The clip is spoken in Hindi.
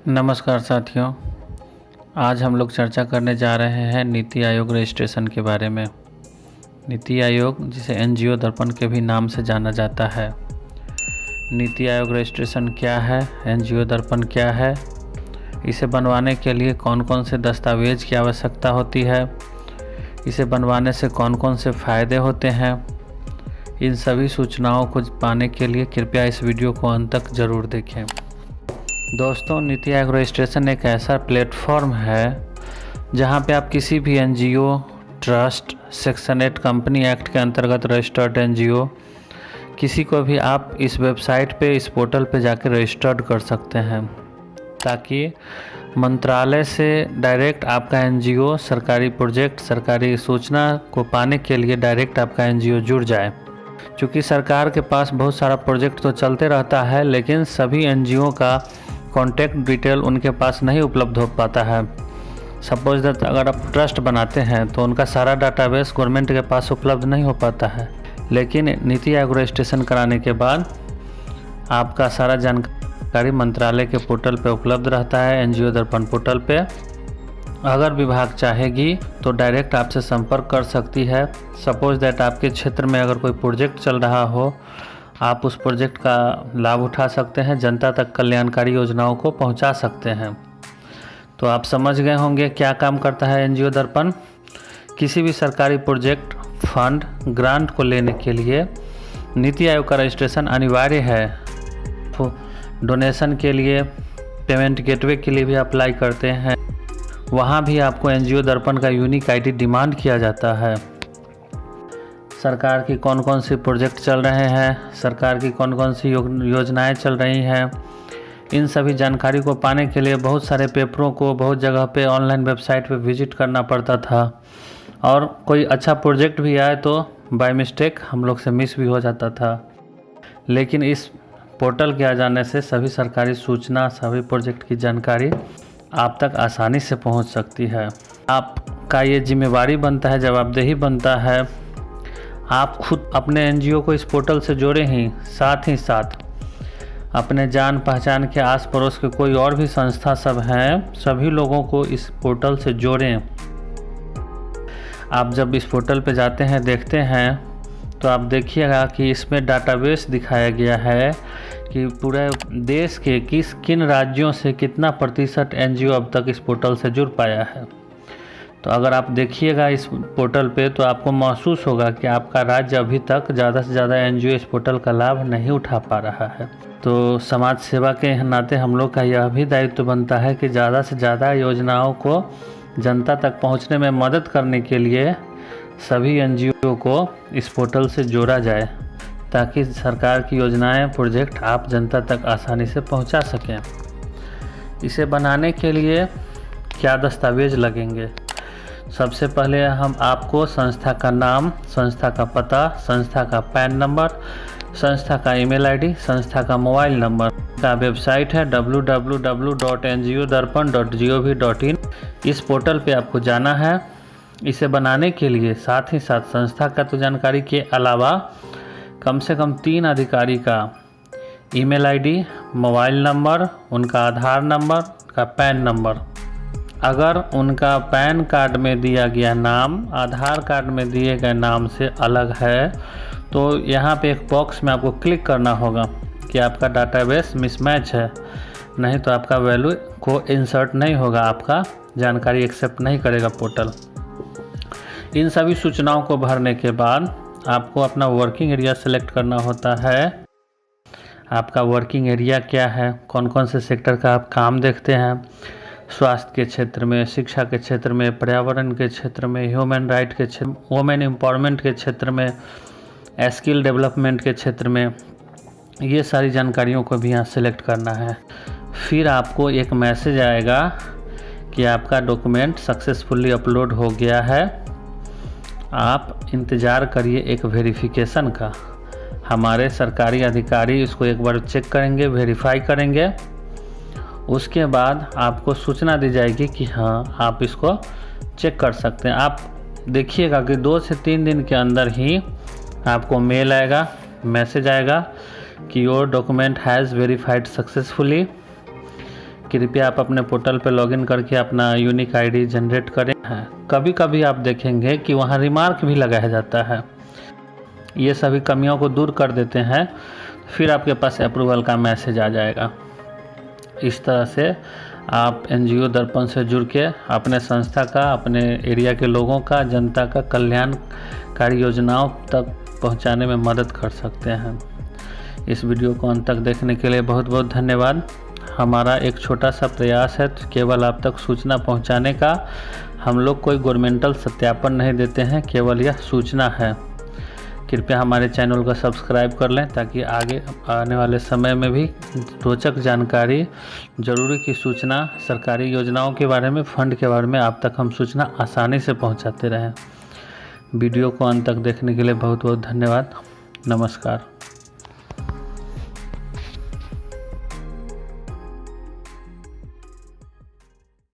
नमस्कार साथियों। आज हम लोग चर्चा करने जा रहे हैं नीति आयोग रजिस्ट्रेशन के बारे में। नीति आयोग, जिसे एनजीओ दर्पण के भी नाम से जाना जाता है। नीति आयोग रजिस्ट्रेशन क्या है, एनजीओ दर्पण क्या है, इसे बनवाने के लिए कौन कौन से दस्तावेज की आवश्यकता होती है, इसे बनवाने से कौन कौन से फ़ायदे होते हैं, इन सभी सूचनाओं को पाने के लिए कृपया इस वीडियो को अंत तक ज़रूर देखें। दोस्तों, नीति आयोग रजिस्ट्रेशन एक ऐसा प्लेटफॉर्म है जहां पे आप किसी भी NGO, trust, section 8 company act के अंतर्गत रजिस्टर्ड एनजीओ, किसी को भी आप इस वेबसाइट पे, इस पोर्टल पे जाकर रजिस्टर्ड कर सकते हैं, ताकि मंत्रालय से डायरेक्ट आपका एनजीओ सरकारी प्रोजेक्ट, सरकारी सूचना को पाने के लिए डायरेक्ट आपका एनजीओ जुड़ जाए। क्योंकि सरकार के पास बहुत सारा प्रोजेक्ट तो चलते रहता है, लेकिन सभी एनजीओ का कॉन्टैक्ट डिटेल उनके पास नहीं उपलब्ध हो पाता है। सपोज दैट अगर आप ट्रस्ट बनाते हैं तो उनका सारा डाटाबेस गवर्नमेंट के पास उपलब्ध नहीं हो पाता है, लेकिन नीति आयोग रजिस्ट्रेशन कराने के बाद आपका सारा जानकारी मंत्रालय के पोर्टल पे उपलब्ध रहता है, एनजीओ दर्पण पोर्टल पे। अगर विभाग चाहेगी तो डायरेक्ट आपसे संपर्क कर सकती है। सपोज दैट आपके क्षेत्र में अगर कोई प्रोजेक्ट चल रहा हो, आप उस प्रोजेक्ट का लाभ उठा सकते हैं, जनता तक कल्याणकारी योजनाओं को पहुंचा सकते हैं। तो आप समझ गए होंगे क्या काम करता है एनजीओ दर्पण। किसी भी सरकारी प्रोजेक्ट, फंड, ग्रांट को लेने के लिए नीति आयोग का रजिस्ट्रेशन अनिवार्य है। तो डोनेशन के लिए, पेमेंट गेटवे के लिए भी अप्लाई करते हैं, वहाँ भी आपको एनजीओ दर्पण का यूनिक आईडी डिमांड किया जाता है। सरकार की कौन कौन सी प्रोजेक्ट चल रहे हैं, सरकार की कौन कौन सी योजनाएं चल रही हैं, इन सभी जानकारी को पाने के लिए बहुत सारे पेपरों को बहुत जगह पे ऑनलाइन वेबसाइट पे विजिट करना पड़ता था, और कोई अच्छा प्रोजेक्ट भी आए तो बाय मिस्टेक हम लोग से मिस भी हो जाता था। लेकिन इस पोर्टल के आ जाने से सभी सरकारी सूचना, सभी प्रोजेक्ट की जानकारी आप तक आसानी से पहुंच सकती है। आपका ये जिम्मेवारी बनता है, जवाबदेही बनता है, आप खुद अपने एनजीओ को इस पोर्टल से जोड़ें ही साथ अपने जान पहचान के आस पड़ोस के कोई और भी संस्था सब हैं, सभी लोगों को इस पोर्टल से जोड़ें। आप जब इस पोर्टल पे जाते हैं, देखते हैं, तो आप देखिएगा कि इसमें डाटाबेस दिखाया गया है कि पूरे देश के किन राज्यों से कितना प्रतिशत एनजीओ अब तक इस पोर्टल से जुड़ पाया है। तो अगर आप देखिएगा इस पोर्टल पे, तो आपको महसूस होगा कि आपका राज्य अभी तक ज़्यादा से ज़्यादा एनजीओ इस पोर्टल का लाभ नहीं उठा पा रहा है। तो समाज सेवा के नाते हम लोग का यह भी दायित्व बनता है कि ज़्यादा से ज़्यादा योजनाओं को जनता तक पहुंचने में मदद करने के लिए सभी एनजीओ को इस पोर्टल से जोड़ा जाए, ताकि सरकार की योजनाएं, प्रोजेक्ट आप जनता तक आसानी से पहुंचा सकें। इसे बनाने के लिए क्या दस्तावेज लगेंगे? सबसे पहले हम आपको संस्था का नाम, संस्था का पता, संस्था का पैन नंबर, संस्था का ईमेल आईडी, संस्था का मोबाइल नंबर का वेबसाइट है www.ngodarpan.gov.in। इस पोर्टल पे आपको जाना है। इसे बनाने के लिए साथ ही साथ संस्था का तो जानकारी के अलावा कम से कम 3 अधिकारी का ईमेल आईडी, मोबाइल नंबर, उनका आधार नंबर, का पैन नंबर। अगर उनका पैन कार्ड में दिया गया नाम आधार कार्ड में दिए गए नाम से अलग है, तो यहाँ पे एक बॉक्स में आपको क्लिक करना होगा कि आपका डाटाबेस मिसमैच है, नहीं तो आपका वैल्यू को इंसर्ट नहीं होगा, आपका जानकारी एक्सेप्ट नहीं करेगा पोर्टल। इन सभी सूचनाओं को भरने के बाद आपको अपना वर्किंग एरिया सेलेक्ट करना होता है। आपका वर्किंग एरिया क्या है, कौन कौन से सेक्टर का आप काम देखते हैं? स्वास्थ्य के क्षेत्र में, शिक्षा के क्षेत्र में, पर्यावरण के क्षेत्र में, ह्यूमन राइट के क्षेत्र, वुमेन एम्पावरमेंट के क्षेत्र में, स्किल डेवलपमेंट के क्षेत्र में, ये सारी जानकारियों को भी यहाँ सेलेक्ट करना है। फिर आपको एक मैसेज आएगा कि आपका डॉक्यूमेंट सक्सेसफुली अपलोड हो गया है, आप इंतज़ार करिए एक वेरिफिकेशन का। हमारे सरकारी अधिकारी इसको एक बार चेक करेंगे, वेरीफाई करेंगे। उसके बाद आपको सूचना दी जाएगी कि हाँ, आप इसको चेक कर सकते हैं। आप देखिएगा कि 2 से 3 दिन के अंदर ही आपको मेल आएगा, मैसेज आएगा कि your document has verified successfully, कृपया आप अपने पोर्टल पर लॉगिन करके अपना यूनिक आईडी जनरेट करें। कभी कभी आप देखेंगे कि वहाँ रिमार्क भी लगाया जाता है। ये सभी कमियों को दूर कर देते हैं, फिर आपके पास अप्रूवल का मैसेज आ जाएगा। इस तरह से आप एनजीओ दर्पण से जुड़ के अपने संस्था का, अपने एरिया के लोगों का, जनता का कल्याणकारी योजनाओं तक पहुंचाने में मदद कर सकते हैं। इस वीडियो को अंत तक देखने के लिए बहुत बहुत धन्यवाद। हमारा एक छोटा सा प्रयास है केवल आप तक सूचना पहुंचाने का। हम लोग कोई गवर्नमेंटल सत्यापन नहीं देते हैं, केवल यह सूचना है। कृपया हमारे चैनल को सब्सक्राइब कर लें ताकि आगे आने वाले समय में भी रोचक जानकारी, ज़रूरी की सूचना, सरकारी योजनाओं के बारे में, फंड के बारे में आप तक हम सूचना आसानी से पहुंचाते रहें। वीडियो को अंत तक देखने के लिए बहुत बहुत धन्यवाद। नमस्कार।